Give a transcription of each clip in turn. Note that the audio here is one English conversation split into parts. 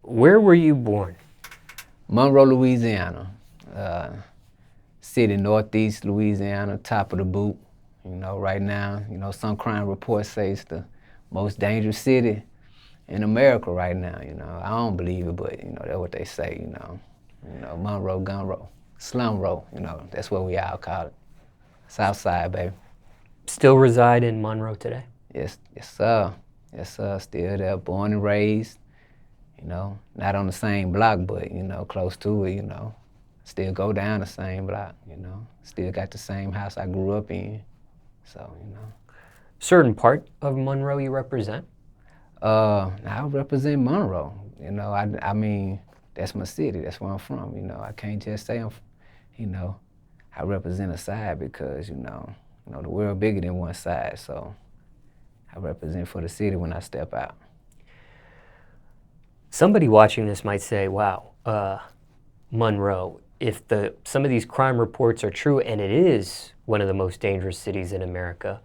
Where were you born? Monroe, Louisiana. City, northeast Louisiana, top of the boot. You know, right now, you know, some crime reports say it's the most dangerous city in America right now, you know. I don't believe it, but, you know, that's what they say, you know. You know, Monroe, gun row, slum row, you know, that's what we all call it. South side, baby. Still reside in Monroe today? Yes, yes, sir. Yes, sir, still there, born and raised. You know, not on the same block, but, you know, close to it, you know. Still go down the same block, you know. Still got the same house I grew up in, so, you know. Certain part of Monroe you represent? I represent Monroe, you know. I mean, that's my city, that's where I'm from, you know. I can't just say you know, I represent a side because, you know, the world bigger than one side, so I represent for the city when I step out. Somebody watching this might say, wow, Monroe, if some of these crime reports are true, and it is one of the most dangerous cities in America,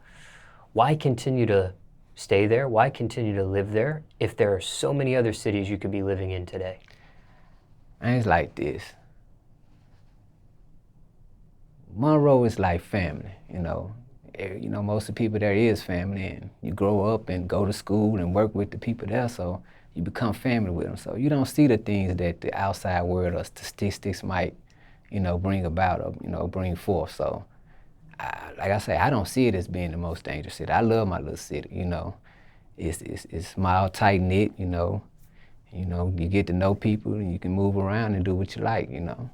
why continue to stay there? Why continue to live there if there are so many other cities you could be living in today? And it's like this. Monroe is like family, you know. You know, most of the people there is family, and you grow up and go to school and work with the people there, so you become family with them. So you don't see the things that the outside world or statistics might, you know, bring about or, you know, bring forth. So, like I say, I don't see it as being the most dangerous city. I love my little city, you know. It's small, tight-knit, you know. You know, you get to know people and you can move around and do what you like, you know.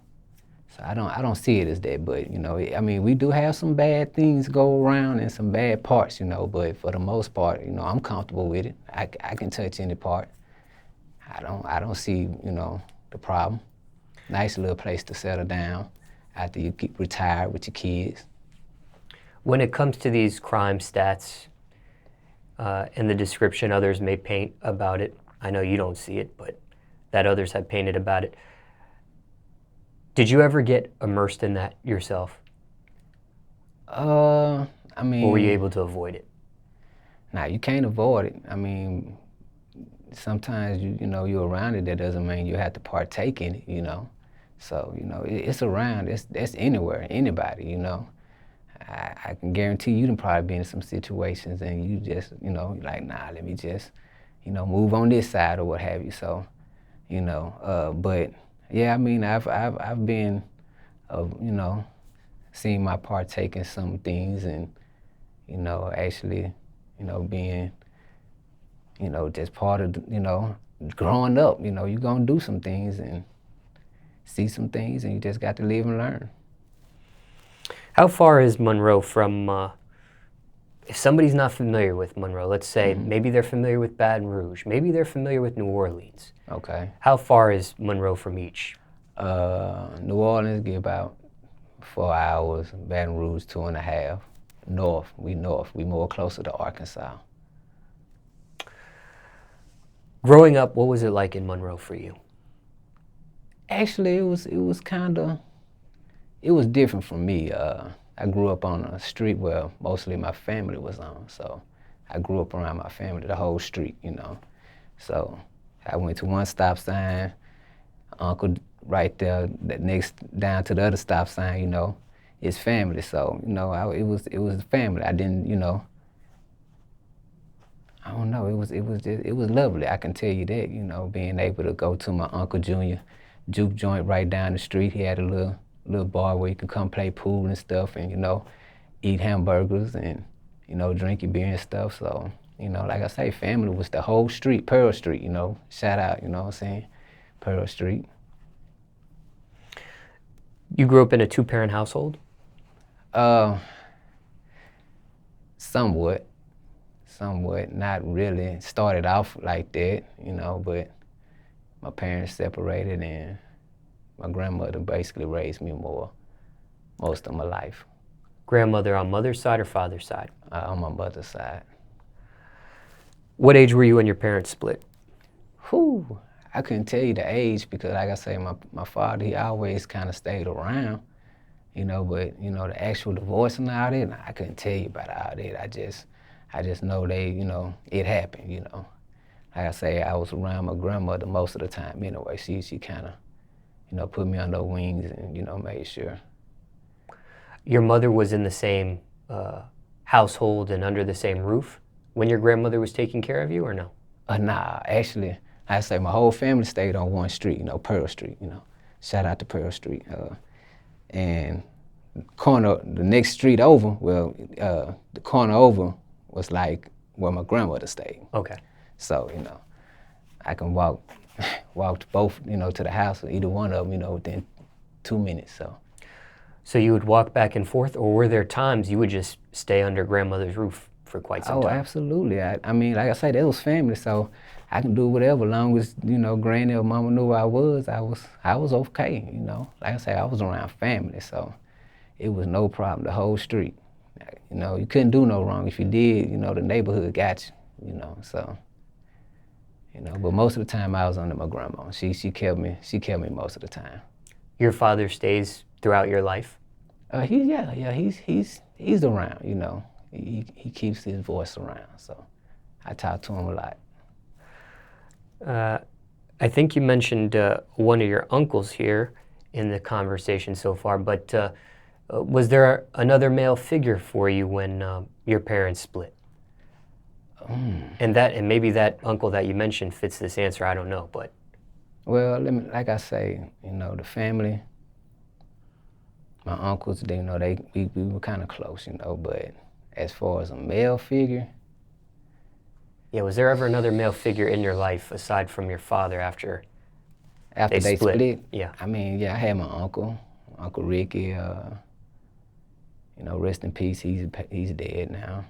So I don't see it as that, but, you know, I mean, we do have some bad things go around and some bad parts, you know, but for the most part, you know, I'm comfortable with it. I can touch any part. I don't see, you know, the problem. Nice little place to settle down after you get retired with your kids. When it comes to these crime stats and the description others may paint about it, I know you don't see it, but that others have painted about it, did you ever get immersed in that yourself? I mean... Or were you able to avoid it? Nah, you can't avoid it. I mean, sometimes, you know, you're around it, that doesn't mean you have to partake in it, you know. So, you know, it's around, that's anywhere, anybody, you know. I can guarantee you done probably been in some situations and you just, you know, like, nah, let me just, you know, move on this side or what have you. So, you know, but yeah, I mean, I've been, you know, seen my partake in some things and, you know, actually, you know, being, you know, just part of, you know, growing up, you know, you're gonna do some things and see some things and you just got to live and learn. How far is Monroe from, if somebody's not familiar with Monroe, let's say maybe they're familiar with Baton Rouge, maybe they're familiar with New Orleans. Okay. How far is Monroe from each? New Orleans get about 4 hours, Baton Rouge 2.5. North, we more closer to Arkansas. Growing up, what was it like in Monroe for you? Actually, it was different from me. I grew up on a street where mostly my family was on, so I grew up around my family, the whole street, you know. So I went to one stop sign, uncle right there, the next down to the other stop sign, you know, it's family. So, you know, it was family. I didn't, you know, I don't know, it was lovely. I can tell you that, you know, being able to go to my Uncle Junior juke joint right down the street. He had a little bar where you could come play pool and stuff and, you know, eat hamburgers and, you know, drink your beer and stuff. So, you know, like I say, family was the whole street, Pearl Street, you know, shout out, you know what I'm saying, Pearl Street. You grew up in a two-parent household? Somewhat, not really. Started off like that, you know, but my parents separated and my grandmother basically raised me most of my life. Grandmother on mother's side or father's side? On my mother's side. What age were you when your parents split? Whew, I couldn't tell you the age because, like I say, my father, he always kind of stayed around, you know, but, you know, the actual divorce and all that, I couldn't tell you about all that. I just know they, you know, it happened, you know. like I say, I was around my grandmother most of the time anyway. She kind of, you know, put me on her wings and, you know, made sure. Your mother was in the same household and under the same roof when your grandmother was taking care of you, or no? Nah, actually, I say my whole family stayed on one street, you know, Pearl Street, you know. Shout out to Pearl Street. And the next street over, the corner over was like where my grandmother stayed. Okay. So, you know, I can walk both, you know, to the house, or either one of them, you know, within 2 minutes, so. So you would walk back and forth, or were there times you would just stay under grandmother's roof for quite some time? Oh, absolutely. I mean, like I say, that was family, so I can do whatever, long as, you know, granny or mama knew where I was okay, you know. Like I say, I was around family, so it was no problem, the whole street. You know, you couldn't do no wrong. If you did, you know, the neighborhood got you, you know, so. You know, but most of the time I was under my grandma. She kept me most of the time. Your father stays throughout your life? He's around, you know. He keeps his voice around, so I talk to him a lot. I think you mentioned one of your uncles here in the conversation so far, but was there another male figure for you when your parents split? And maybe that uncle that you mentioned fits this answer, I don't know, but. Well, like I say, you know, the family, my uncles, they, you know, we were kind of close, you know, but as far as a male figure. Yeah, was there ever another male figure in your life aside from your father after they split? Yeah. I mean, yeah, I had my uncle, Uncle Ricky, you know, rest in peace, he's dead now.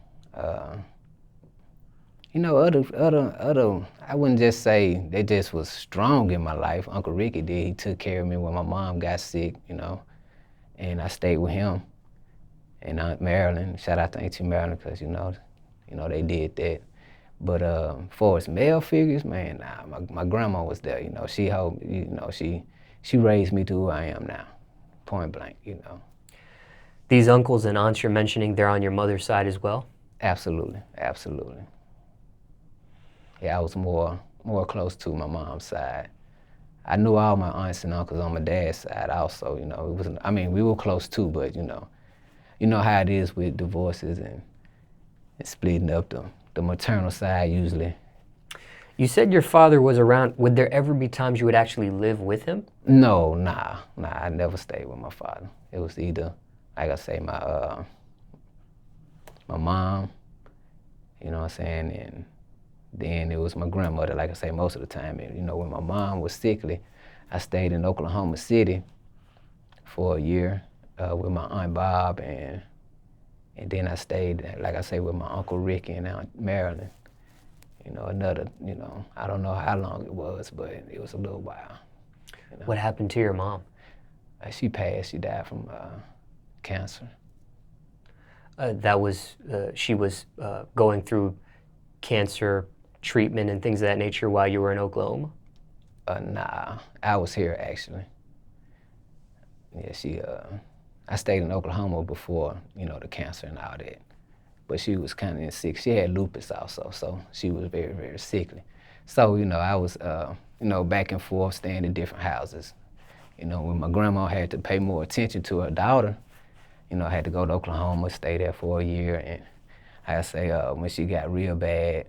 You know, other, I wouldn't just say they just was strong in my life. Uncle Ricky did, he took care of me when my mom got sick, you know, and I stayed with him. And Aunt Marilyn, shout out to Auntie Marilyn, because, you know, they did that. But as far as male figures, man, nah, my grandma was there, you know, she helped, you know, she raised me to who I am now, point blank, you know. These uncles and aunts you're mentioning, they're on your mother's side as well? Absolutely, absolutely. Yeah, I was more close to my mom's side. I knew all my aunts and uncles on my dad's side also, you know. It wasn't, I mean, we were close too, but you know how it is with divorces and splitting up the maternal side usually. You said your father was around. Would there ever be times you would actually live with him? No, nah, I never stayed with my father. It was either, like I say, my mom, you know what I'm saying, and then it was my grandmother, like I say, most of the time. And, you know, when my mom was sickly, I stayed in Oklahoma City for a year with my Aunt Bob, and then I stayed, like I say, with my Uncle Ricky and Aunt Marilyn. You know, another, you know, I don't know how long it was, but it was a little while. You know? What happened to your mom? She passed, she died from cancer. She was going through cancer treatment and things of that nature while you were in Oklahoma? Nah, I was here actually. Yeah, I stayed in Oklahoma before, you know, the cancer and all that. But she was kind of sick. She had lupus also, so she was very, very sickly. So, you know, I was, you know, back and forth, staying in different houses. You know, when my grandma had to pay more attention to her daughter, you know, I had to go to Oklahoma, stay there for a year, and I say when she got real bad,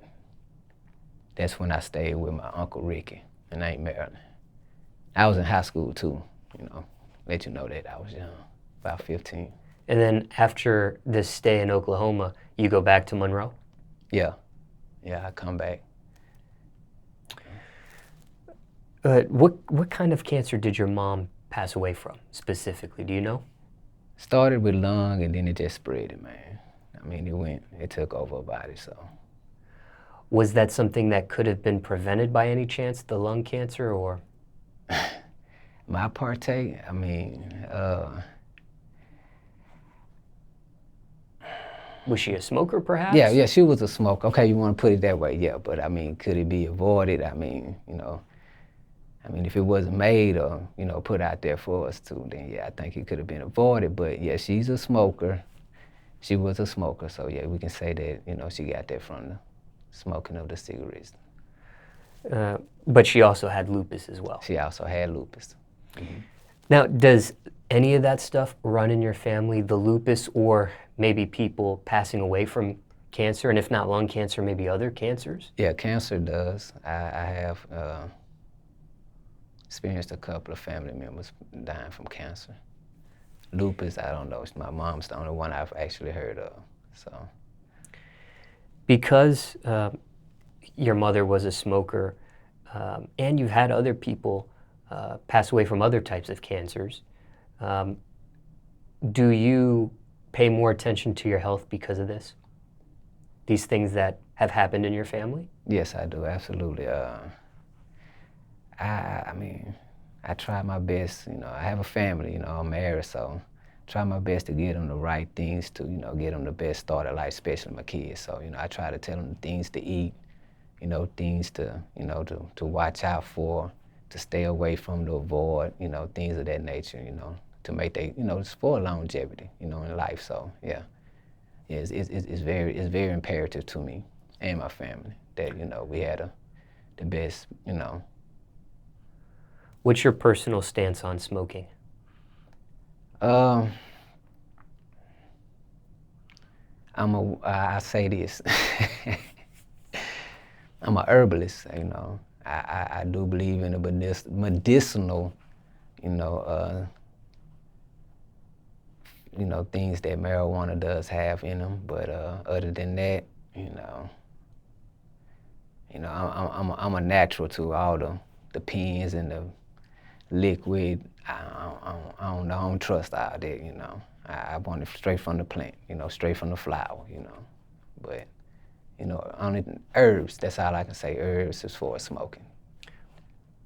that's when I stayed with my Uncle Ricky and Aunt Marilyn. I was in high school too, you know, let you know that I was young, about 15. And then after this stay in Oklahoma, you go back to Monroe? Yeah, I come back. What kind of cancer did your mom pass away from specifically? Do you know? Started with lung and then it just spread, man. I mean, it took over her body, so. Was that something that could have been prevented by any chance, the lung cancer, or? My partake, I mean, was she a smoker, perhaps? Yeah, she was a smoker. Okay, you want to put it that way, yeah. But I mean, could it be avoided? I mean, you know, if it wasn't made or, you know, put out there for us to, then yeah, I think it could have been avoided. But yeah, she's a smoker. She was a smoker, so yeah, we can say that, you know, she got that from the smoking of the cigarettes. But she also had lupus as well. She also had lupus. Now, does any of that stuff run in your family, the lupus, or maybe people passing away from cancer, and if not lung cancer, maybe other cancers? Yeah, cancer does. I have experienced a couple of family members dying from cancer. Lupus, I don't know. My mom's the only one I've actually heard of. So, because your mother was a smoker, and you've had other people pass away from other types of cancers, do you pay more attention to your health because of this? These things that have happened in your family? yes, I do, absolutely. I mean, I try my best. You know, I have a family. You know, I'm married, so try my best to get them the right things to, you know, get them the best start of life, especially my kids. So, you know, I try to tell them the things to eat, you know, things to, you know, to watch out for, to stay away from, to avoid, you know, things of that nature, you know, to make they, you know, it's for longevity, you know, in life. So, yeah, it's very imperative to me and my family that, you know, we had the best, you know. What's your personal stance on smoking? I say this, I'm a herbalist, you know. I do believe in the medicinal, you know, things that marijuana does have in them. But other than that, you know, I'm a natural to all the pens and the liquid. I don't trust all that, you know. I want it straight from the plant, you know, straight from the flower, you know. But, you know, only herbs, that's all I can say, herbs as far as smoking.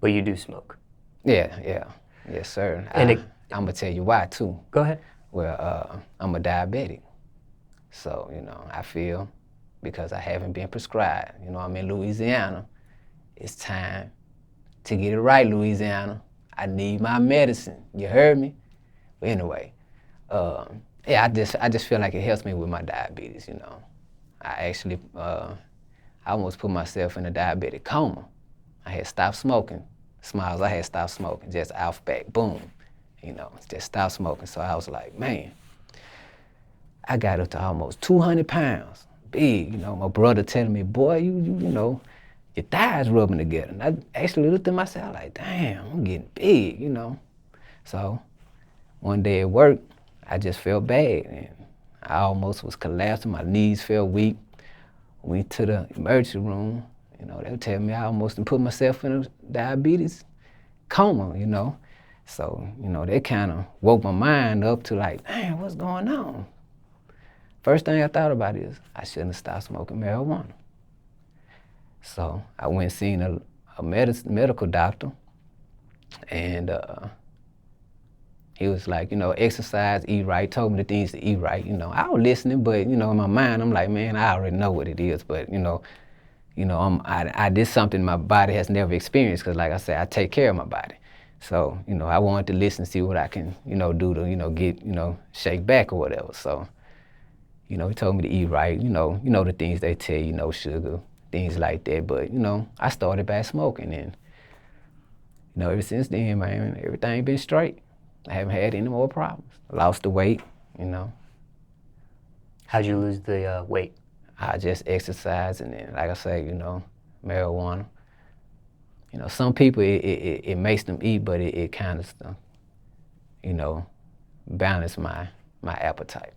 But you do smoke? Yeah, yes, sir. And I'm gonna tell you why, too. Go ahead. Well, I'm a diabetic. So, you know, I feel because I haven't been prescribed, you know, I'm in Louisiana, it's time to get it right, Louisiana. I need my medicine, you heard me? But anyway, yeah, I just feel like it helps me with my diabetes, you know. I actually, I almost put myself in a diabetic coma. I had stopped smoking. Smallz, I had stopped smoking, just off back, boom. You know, just stopped smoking. So I was like, man, I got up to almost 200 pounds, big, you know. My brother telling me, boy, you know, your thighs rubbing together. And I actually looked at myself like, damn, I'm getting big, you know. So one day at work, I just felt bad, and I almost was collapsing. My knees felt weak. Went to the emergency room. You know, they were telling me I almost put myself in a diabetes coma, you know. So, you know, they kind of woke my mind up to like, damn, what's going on? First thing I thought about is I shouldn't have stopped smoking marijuana. So I went and seen a medical doctor, and he was like, you know, exercise, eat right, told me the things to eat right. You know, I was listening, but, you know, in my mind, I'm like, man, I already know what it is. But, you know, I did something my body has never experienced, because like I said, I take care of my body. So, you know, I wanted to listen, see what I can, you know, do to, you know, get, you know, shake back or whatever. So, you know, he told me to eat right, you know the things they tell you, no sugar, things like that. But, you know, I started back smoking, and, you know, ever since then, man, everything been straight. I haven't had any more problems. Lost the weight, you know. How'd you lose the weight? I just exercise, and then, like I say, you know, marijuana. You know, some people, it makes them eat, but it kind of, you know, balance my appetite.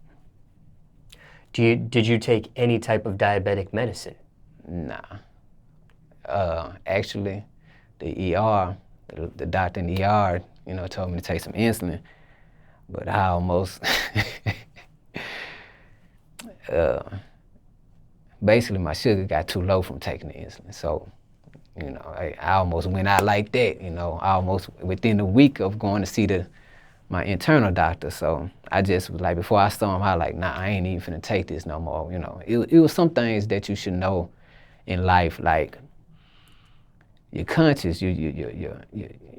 Did you take any type of diabetic medicine? Nah. Actually, the ER, the doctor in the ER, you know, told me to take some insulin, but I almost, basically my sugar got too low from taking the insulin. So, you know, I almost went out like that, you know, almost within a week of going to see my internal doctor. So I just was like, before I saw him, I was like, nah, I ain't even finna take this no more, you know. It was some things that you should know in life, like your conscience, you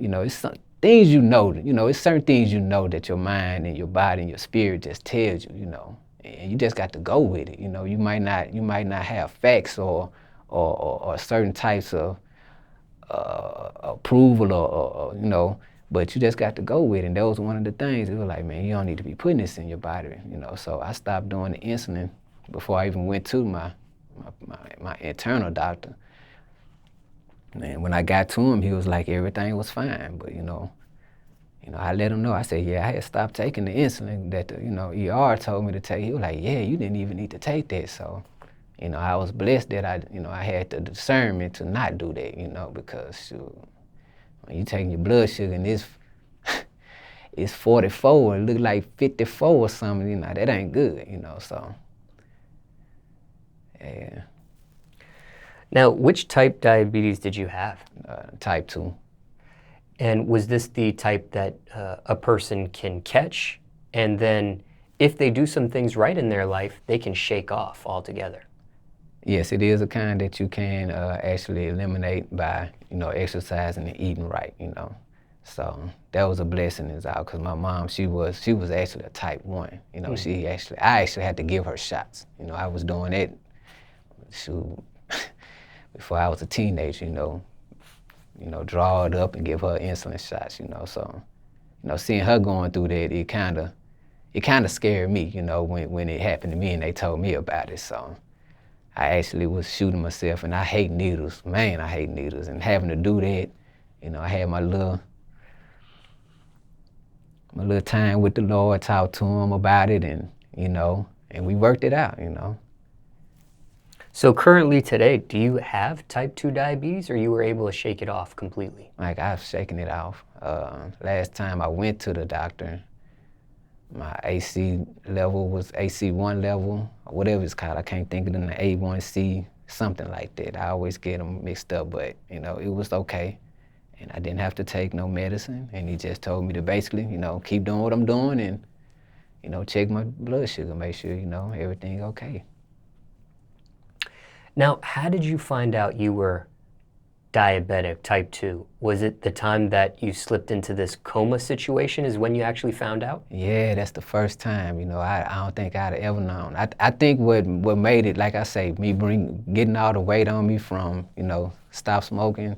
know, it's some things you know, it's certain things you know that your mind and your body and your spirit just tells you, you know, and you just got to go with it, you know. You might not have facts or certain types of approval or, you know, but you just got to go with it. And that was one of the things. It was like, man, you don't need to be putting this in your body, you know. So I stopped doing the insulin before I even went to my internal doctor. And when I got to him, he was like, everything was fine. But, you know, I let him know. I said, yeah, I had stopped taking the insulin that the, you know, ER told me to take. He was like, yeah, you didn't even need to take that. So, you know, I was blessed that I had the discernment to not do that, you know, because shoot, when you taking your blood sugar and it's 44, it look like 54 or something, you know, that ain't good, you know, so, yeah. Now, which type diabetes did you have? Type 2. And was this the type that a person can catch, and then if they do some things right in their life, they can shake off altogether? Yes, it is a kind that you can actually eliminate by, you know, exercising and eating right, you know. So that was a blessing as well, because my mom, she was actually a type 1. You know, I actually had to give her shots. You know, I was doing it before I was a teenager, you know, draw it up and give her insulin shots, you know. So, you know, seeing her going through that, it kind of scared me, you know, when it happened to me and they told me about it. So I actually was shooting myself, and I hate needles. Man, I hate needles. And having to do that, you know, I had my little time with the Lord, talked to him about it, and, you know, and we worked it out, you know. So currently today, do you have type 2 diabetes, or you were able to shake it off completely? Like, I've shaken it off. Last time I went to the doctor, my AC level was AC1 level, or whatever it's called. I can't think of it, the A1C, something like that. I always get them mixed up, but, you know, it was okay. And I didn't have to take no medicine, and he just told me to basically, you know, keep doing what I'm doing and, you know, check my blood sugar, make sure, you know, everything okay. Now, how did you find out you were diabetic type 2? Was it the time that you slipped into this coma situation is when you actually found out? Yeah, that's the first time, you know. I don't think I'd ever known. I think what made it, like I say, me getting all the weight on me from, you know, stop smoking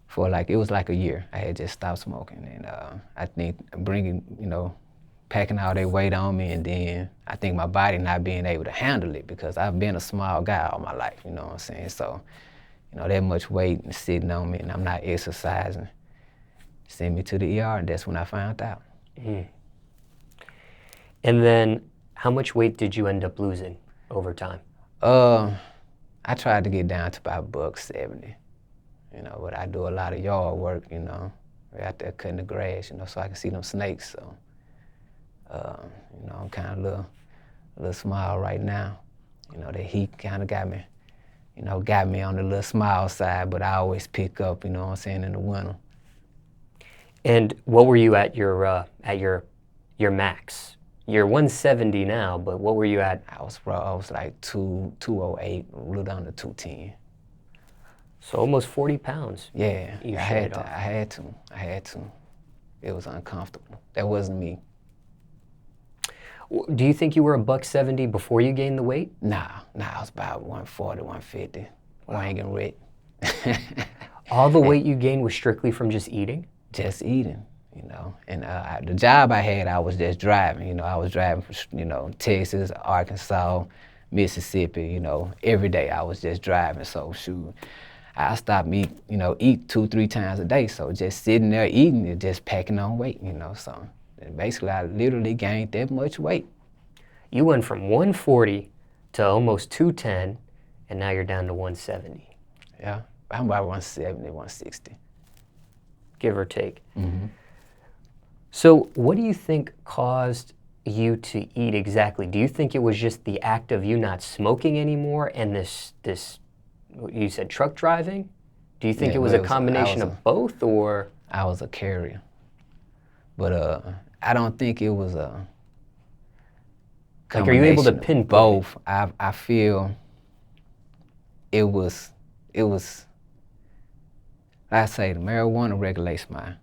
for it was like a year. I had just stopped smoking, and I think you know, packing all that weight on me, and then I think my body not being able to handle it, because I've been a small guy all my life, you know what I'm saying? So, you know, that much weight sitting on me, and I'm not exercising, sent me to the ER, and that's when I found out. Mm. And then how much weight did you end up losing over time? I tried to get down to about $170, you know, but I do a lot of yard work, you know, out there cutting the grass, you know, so I can see them snakes, so. You know, I'm kind of a little small right now. You know, the heat kind of got me on the little small side, but I always pick up, you know what I'm saying, in the winter. And what were you at your max? You're 170 now, but what were you at? I was like 208, a little under 210. So almost 40 pounds. Yeah, I had to. It was uncomfortable. That wasn't me. Do you think you were $170 before you gained the weight? Nah, I was about 140, 150, wanging rich. All the weight you gained was strictly from just eating? Just eating, you know. And the job I had, I was just driving, you know. I was driving from, you know, Texas, Arkansas, Mississippi, you know. Every day I was just driving, so shoot. I stopped eat 2-3 times a day, so just sitting there eating and just packing on weight, you know, so. And basically, I literally gained that much weight. You went from 140 to almost 210, and now you're down to 170. Yeah, I'm about 170, 160. Give or take. Mm-hmm. So what do you think caused you to eat exactly? Do you think it was just the act of you not smoking anymore and this you said truck driving? Do you think it was a combination of both, or? I was a carrier. But I don't think it was a combination. Like, are you able to pinpoint both? I feel it was, I say the marijuana regulates my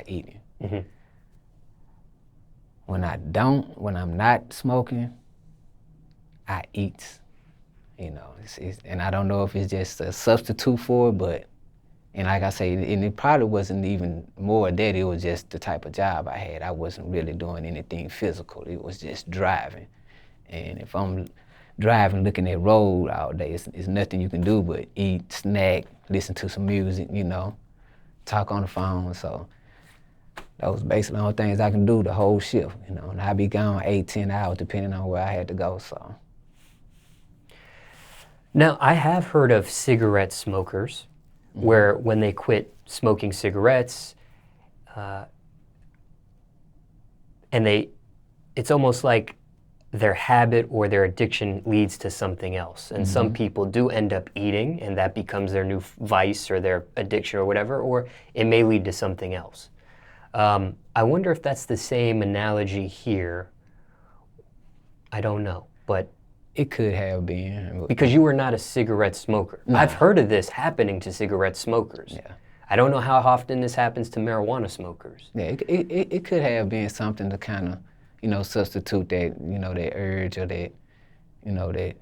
eating. Mm-hmm. When I'm not smoking, I eat. You know, and I don't know if it's just a substitute for it, but And like I say, and it probably wasn't even more of that, it was just the type of job I had. I wasn't really doing anything physical. It was just driving. And if I'm driving, looking at road all day, it's nothing you can do but eat, snack, listen to some music, you know, talk on the phone. So those was basically the only things I can do the whole shift, you know. And I'd be gone 8, 10 hours depending on where I had to go, so. Now, I have heard of cigarette smokers where when they quit smoking cigarettes, and it's almost like their habit or their addiction leads to something else. And some people do end up eating, and that becomes their new vice or their addiction or whatever, or it may lead to something else. I wonder if that's the same analogy here. I don't know, but it could have been. Because you were not a cigarette smoker. No. I've heard of this happening to cigarette smokers. Yeah. I don't know how often this happens to marijuana smokers. Yeah, it could have been something to kind of, you know, substitute that, you know, that urge or that, you know, that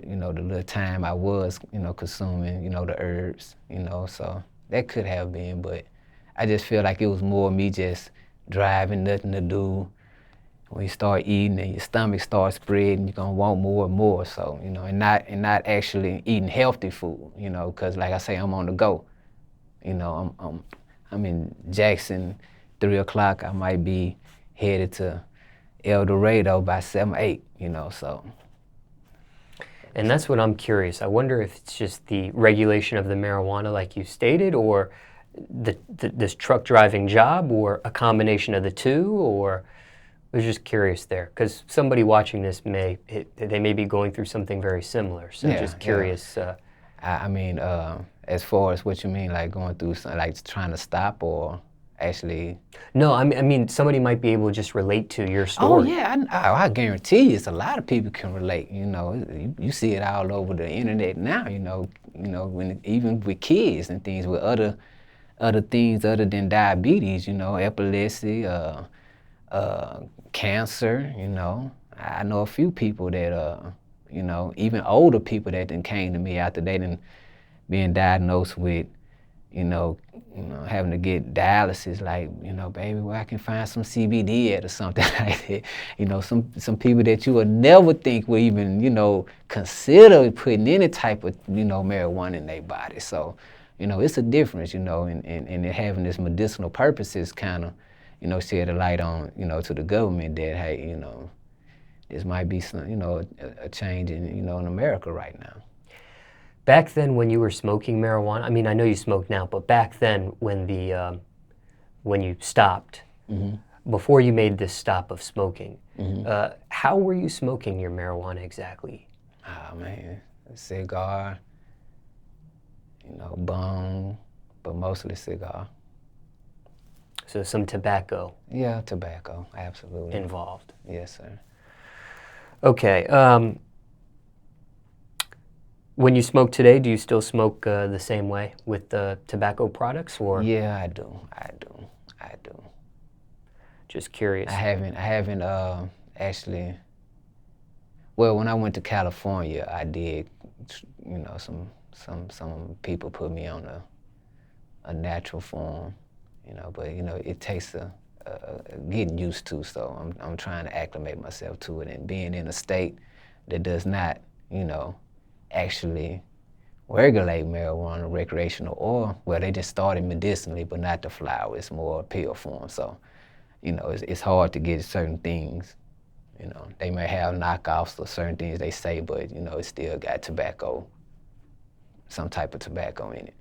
you know, the little time I was, you know, consuming, you know, the herbs, you know, so that could have been, but I just feel like it was more me just driving, nothing to do. When you start eating and your stomach starts spreading, you're gonna want more and more. So, you know, and not actually eating healthy food, you know, because like I say, I'm on the go. You know, I'm in Jackson, 3 o'clock. I might be headed to El Dorado by 7, 8. You know, so. And that's what I'm curious. I wonder if it's just the regulation of the marijuana, like you stated, or this truck driving job, or a combination of the two, or. I was just curious there, because somebody watching this they may be going through something very similar. So Yeah, just curious. Yeah. I mean, as far as what you mean, like going through something, like trying to stop or actually. No, I mean somebody might be able to just relate to your story. Oh yeah, I guarantee you, it's a lot of people can relate. You know, you see it all over the internet now. You know, when even with kids and things with other things other than diabetes. You know, epilepsy. Cancer, you know. I know a few people that, you know, even older people that then came to me after they done being diagnosed with, you know, having to get dialysis, like, you know, baby, where I can find some CBD at or something like that. You know, some people that you would never think would even, you know, consider putting any type of, you know, marijuana in their body. So, you know, it's a difference, you know, and it having this medicinal purposes kind of, you know, shed a light on, you know, to the government that, hey, you know, this might be some, you know, a change in, you know, in America right now. Back then when you were smoking marijuana, I mean, I know you smoke now, but back then when when you stopped, before you made this stop of smoking, how were you smoking your marijuana exactly? Oh man, a cigar, you know, bong, but mostly cigar. So some tobacco. Yeah, tobacco, absolutely. Involved. Yes, sir. Okay. When you smoke today, do you still smoke the same way with the tobacco products, or? Yeah, I do. Just curious. I haven't actually. Well, when I went to California, I did. You know, some people put me on a natural form. You know, but you know, it takes a getting used to. So I'm trying to acclimate myself to it, and being in a state that does not, you know, actually regulate marijuana, recreational, or well, they just started medicinally, but not the flower. It's more a pill form. So, you know, it's hard to get certain things. You know, they may have knockoffs or certain things they say, but you know, it's still got tobacco, some type of tobacco in it.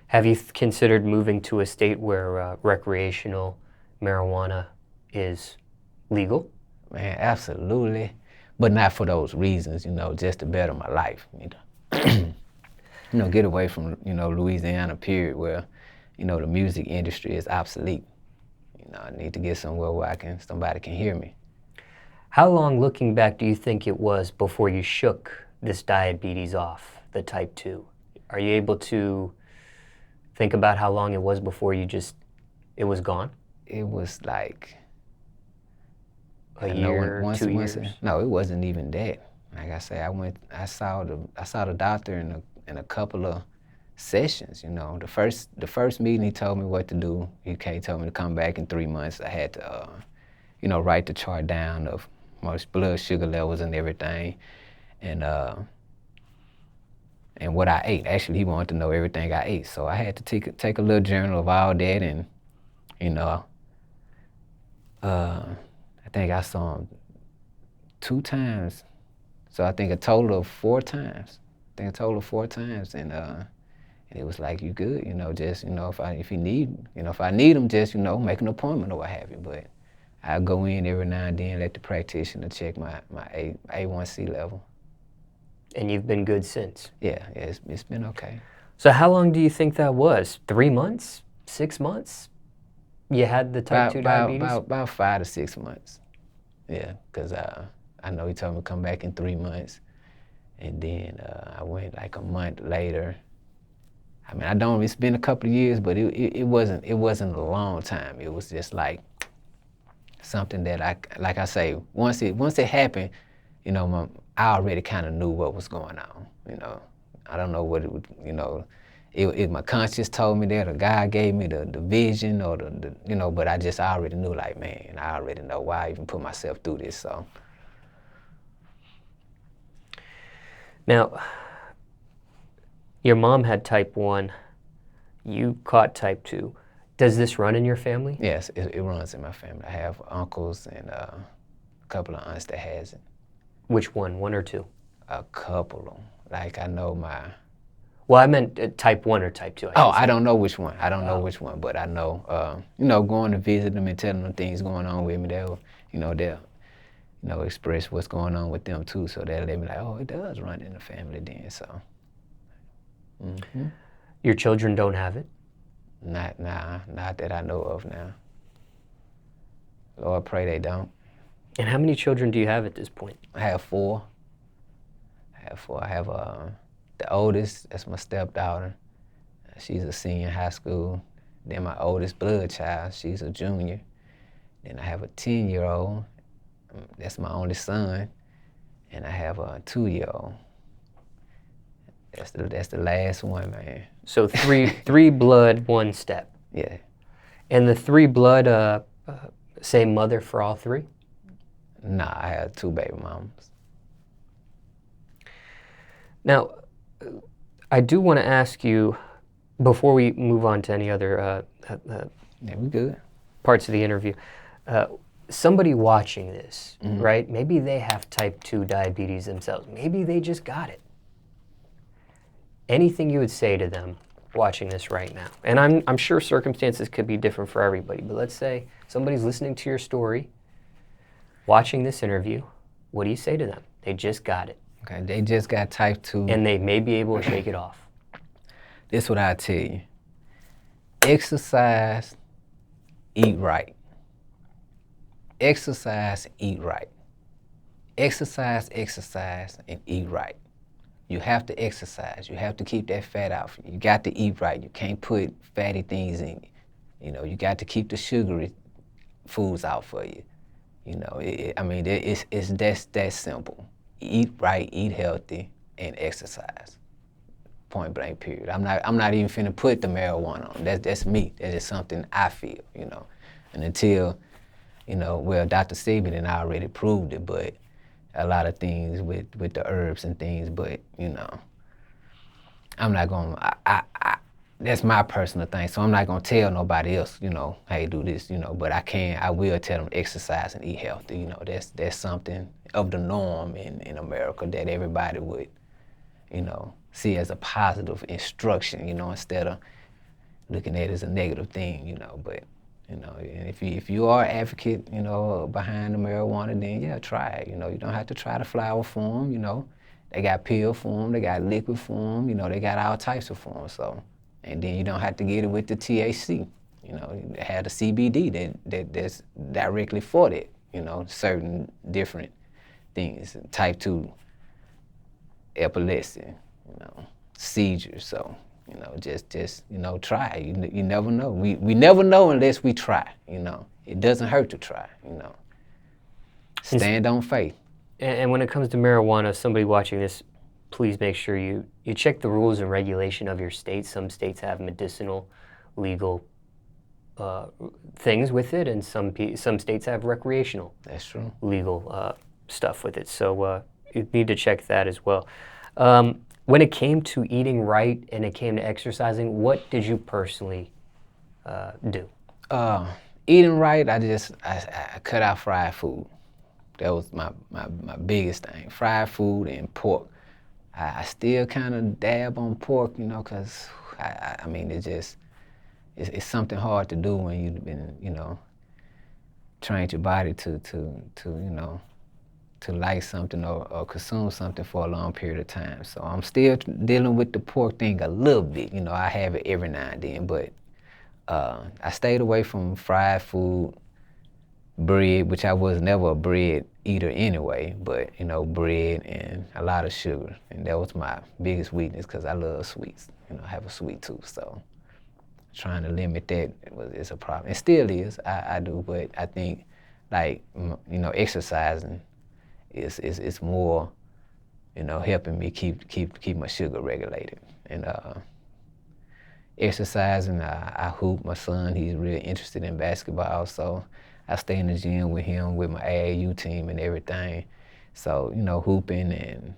Have you considered moving to a state where recreational marijuana is legal? Man, absolutely, but not for those reasons. You know, just to better my life. You know, you know, get away from, you know, Louisiana period where, you know, the music industry is obsolete. You know, I need to get somewhere where somebody can hear me. How long, looking back, do you think it was before you shook this diabetes off, the type 2? Are you able to think about how long it was before it was gone? It was like a year, 2 years? No, it wasn't even that. Like I say, I saw the doctor in a couple of sessions, you know. The first meeting, he told me what to do. He told me to come back in 3 months. I had to, you know, write the chart down of my blood sugar levels and everything, and what I ate. Actually, he wanted to know everything I ate, so I had to take a little journal of all that, and you know, I think I saw him 2 times, so I think a total of 4 times. And it was like, you good, you know, just, you know, if I need them, just, you know, make an appointment or what have you. But I go in every now and then, let the practitioner check my A1C level. And you've been good since? Yeah, it's been okay. So how long do you think that was? 3 months? 6 months? You had the type 2 diabetes? About 5 to 6 months. Yeah, because I know he told me to come back in 3 months. And then I went like a month later. I mean, it's been a couple of years, but it wasn't a long time. It was just like something that like I say, once it happened, you know, I already kind of knew what was going on, you know. I don't know what it would, you know, my conscience told me that, or God gave me the vision, or the you know, but I already knew, like, man, I already know why I even put myself through this, so. Now, your mom had type 1, you caught type 2. Does this run in your family? Yes, it runs in my family. I have uncles and a couple of aunts that has it. Which one or two? A couple of them. Like, I know my... Well, I meant type 1 or type 2. I don't know which one. I don't know which one, but I know, you know, going to visit them and telling them things going on with me, they'll express what's going on with them too, so they'll let me like, oh, it does run in the family then, so. Mm-hmm. Your children don't have it? Not that I know of now. Lord, pray they don't. And how many children do you have at this point? I have 4. I have the oldest, that's my stepdaughter. She's a senior in high school. Then my oldest blood child, she's a junior. Then I have a 10-year-old. That's my only son, and I have a 2-year-old. That's the last one, man. So three blood, 1 step. Yeah. And the 3 blood, same mother for all 3? Nah, I had 2 baby mamas. Now, I do want to ask you, before we move on to any other Yeah, we good. Parts of the interview, somebody watching this, Mm-hmm. right? Maybe they have type 2 diabetes themselves. Maybe they just got it. Anything you would say to them watching this right now? And I'm sure circumstances could be different for everybody, but let's say somebody's listening to your story, watching this interview. What do you say to them? They just got it. Okay, they just got type 2. And they may be able to shake it off. This is what I tell you. Exercise, eat right. Exercise, eat right. Exercise, and eat right. You have to exercise. You have to keep that fat out. You got to eat right. You can't put fatty things in you. You know, you got to keep the sugary foods out for you. You know, it's that simple. Eat right, eat healthy, and exercise. Point blank, period. I'm not even finna put the marijuana on. That's me. That is something I feel, you know. And until, you know, well, Dr. Sebi and I already proved it, but a lot of things with the herbs and things, but, you know, I'm not gonna, that's my personal thing, so I'm not gonna tell nobody else, you know, hey, do this, you know, but I will tell them exercise and eat healthy, you know, that's something of the norm in America that everybody would, you know, see as a positive instruction, you know, instead of looking at it as a negative thing, you know, but, you know, and if you are an advocate, you know, behind the marijuana, then yeah, try it. You know, you don't have to try the flower form, you know. They got pill form, they got liquid form, you know, they got all types of forms, so. And then you don't have to get it with the THC, you know, they have the CBD that's directly for that, you know, certain different things, type 2 epilepsy, you know, seizures, so. You know, just you know, try. You never know. We never know unless we try, you know. It doesn't hurt to try, you know. Stand on faith. And when it comes to marijuana, somebody watching this, please make sure you check the rules and regulation of your state. Some states have medicinal, legal things with it, and some states have recreational, That's true. legal stuff with it. So you need to check that as well. When it came to eating right and it came to exercising, what did you personally do? Eating right, I cut out fried food. That was my biggest thing. Fried food and pork. I still kind of dab on pork, you know, because I mean, it's something hard to do when you've been, you know, trained your body to you know, to like something or consume something for a long period of time. So I'm still dealing with the pork thing a little bit. You know, I have it every now and then, but I stayed away from fried food, bread, which I was never a bread eater anyway, but you know, bread and a lot of sugar. And that was my biggest weakness because I love sweets. You know, I have a sweet tooth, so trying to limit that is a problem. It still is, I do, but I think like, you know, exercising is more, you know, helping me keep my sugar regulated. And exercising, I hoop. My son, he's really interested in basketball, so I stay in the gym with him, with my AAU team and everything. So, you know, hooping and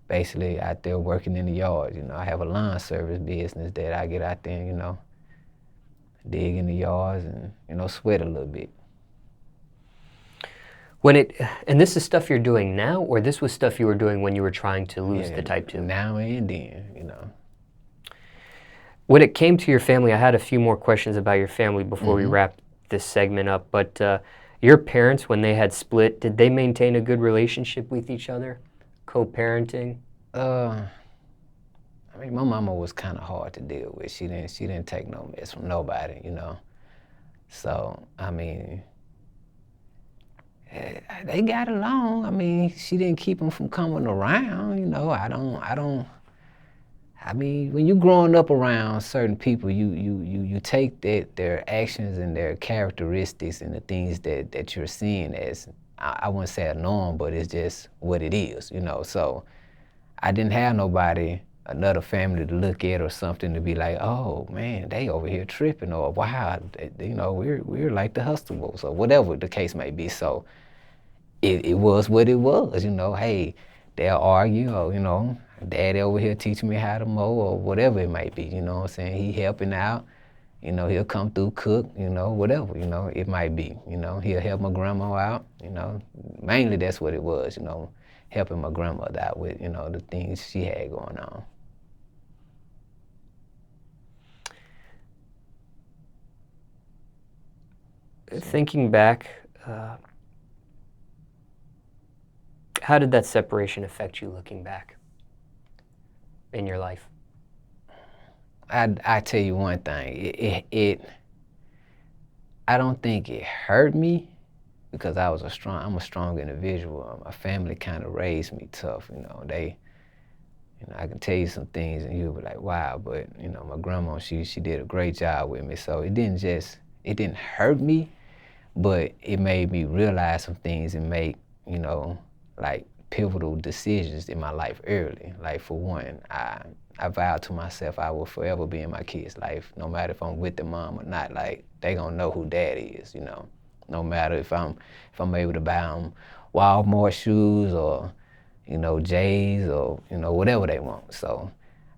basically out there working in the yard. You know, I have a lawn service business that I get out there and, you know, dig in the yards and, you know, sweat a little bit. And this is stuff you're doing now, or this was stuff you were doing when you were trying to lose the type 2? Now and then, you know. When it came to your family, I had a few more questions about your family before we wrap this segment up, but your parents, when they had split, did they maintain a good relationship with each other, co-parenting? I mean, my mama was kind of hard to deal with. She didn't take no mess from nobody, you know. So, I mean, they got along. I mean, she didn't keep them from coming around, you know. I mean, when you're growing up around certain people, you take their actions and their characteristics and the things that you're seeing as, I wouldn't say a norm, but it's just what it is, you know. So I didn't have nobody, another family to look at or something to be like, oh man, they over here tripping, or wow, you know, we're like the Hustables, or whatever the case may be. So it was what it was, you know. Hey, they'll argue, or you know, daddy over here teaching me how to mow, or whatever it might be, you know what I'm saying? He helping out, you know, he'll come through, cook, you know, whatever, you know, it might be, you know, he'll help my grandma out, you know. Mainly that's what it was, you know, helping my grandmother out with, you know, the things she had going on. Thinking back, how did that separation affect you looking back in your life? I tell you one thing, I don't think it hurt me because I'm a strong individual. My family kind of raised me tough, you know. You know, I can tell you some things and you'll be like, wow, but you know, my grandma, she did a great job with me. So it didn't hurt me, but it made me realize some things and make, you know, like pivotal decisions in my life early. Like for one, I vowed to myself I will forever be in my kids' life, no matter if I'm with the mom or not. Like they gonna know who daddy is, you know. No matter if I'm able to buy them Walmart shoes or, you know, J's or, you know, whatever they want. So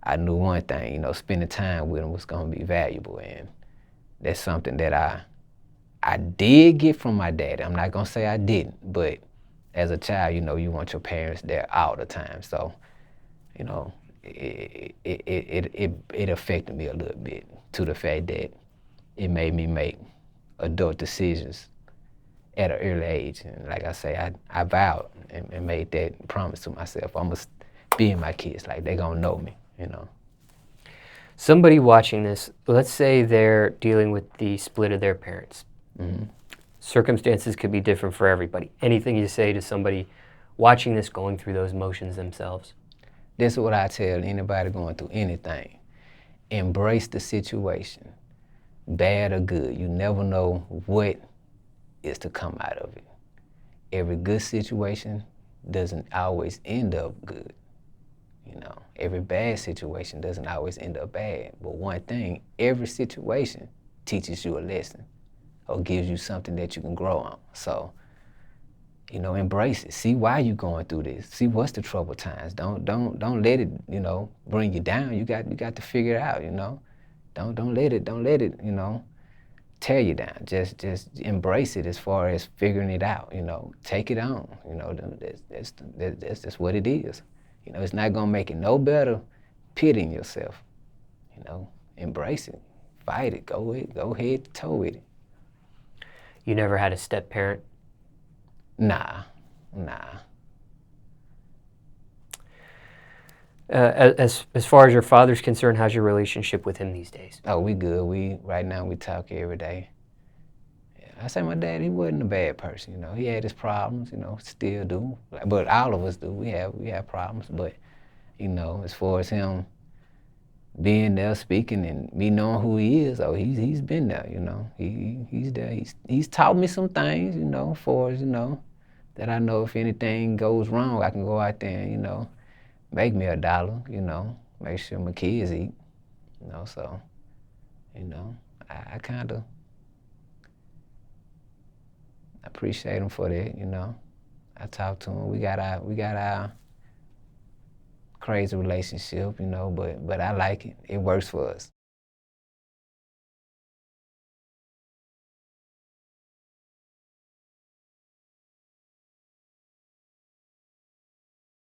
I knew one thing, you know, spending time with them was gonna be valuable, and that's something that I did get from my daddy. I'm not gonna say I didn't, but as a child, you know, you want your parents there all the time. So, you know, it affected me a little bit to the fact that it made me make adult decisions at an early age. And like I say, I vowed and made that promise to myself. I'm gonna be in my kids, like they gonna know me, you know. Somebody watching this, let's say they're dealing with the split of their parents. Circumstances could be different for everybody. Anything you say to somebody watching this, going through those motions themselves? This is what I tell anybody going through anything. Embrace the situation, bad or good. You never know what is to come out of it. Every good situation doesn't always end up good. You know, every bad situation doesn't always end up bad, but one thing, every situation teaches you a lesson or gives you something that you can grow on. So, you know, embrace it. See why you're going through this. See what's the troubled times. Don't let it, you know, bring you down. You got to figure it out, you know. Don't let it, you know, tear you down. Just embrace it as far as figuring it out, you know. Take it on, you know. That's just what it is. You know, it's not gonna make it no better pitying yourself. You know, embrace it, fight it, go head to toe with it. You never had a step parent? Nah. As far as your father's concerned, how's your relationship with him these days? Oh, we good. Right now we talk every day. Yeah, I say my dad, he wasn't a bad person, you know. He had his problems, you know, still do. But all of us do. We have problems. But, you know, as far as him being there, speaking, and me knowing who he is, oh, he's been there, you know. He's there. He's taught me some things, you know, as far as, you know, that I know if anything goes wrong, I can go out there and, you know, make me $1, you know, make sure my kids eat, you know, so, you know, I kind of appreciate him for that, you know. I talk to him. We got our crazy relationship, you know, but I like it. It works for us.